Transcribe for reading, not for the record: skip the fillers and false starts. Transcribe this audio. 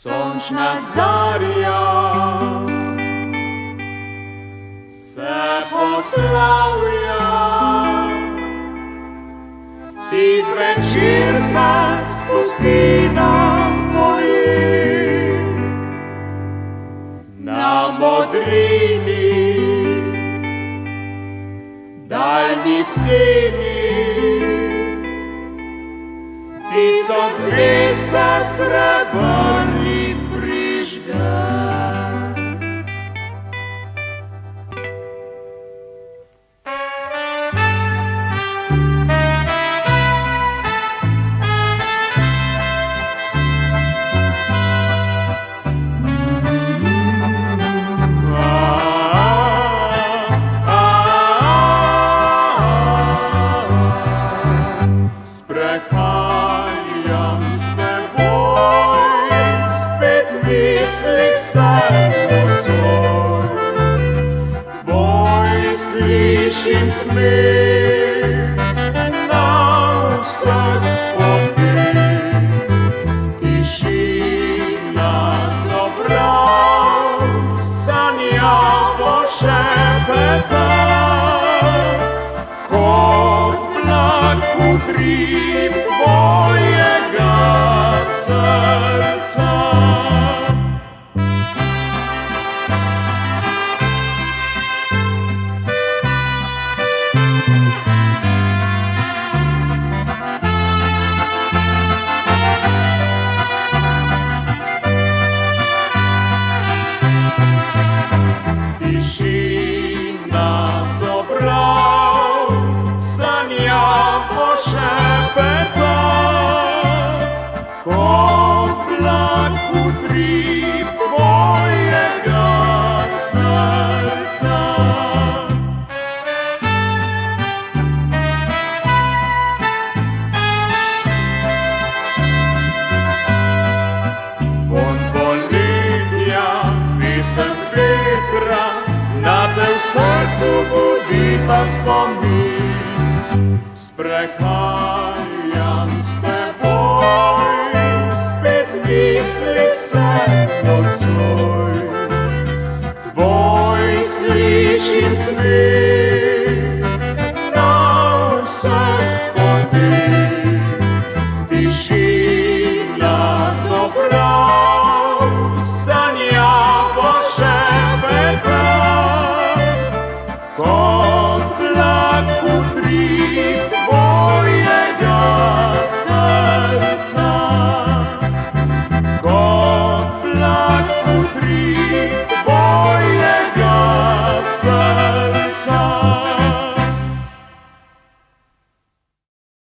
Сонячна заря все пославля, під вечірця спусти нам полі, на модрилі дальні сині, пісок з ліса сребърний прижга. Слышим смех на усах воды, тишина добра, саня пошепета, кот благ утрим твоего сердца. Тишина добра, саня пошепета, кот благ утрим твоего сердца. Вон полетя висок вітра, на те в серцю будіта спомін, збрехаєм з тебою, спит віслик се ночой, твой слышим сміх.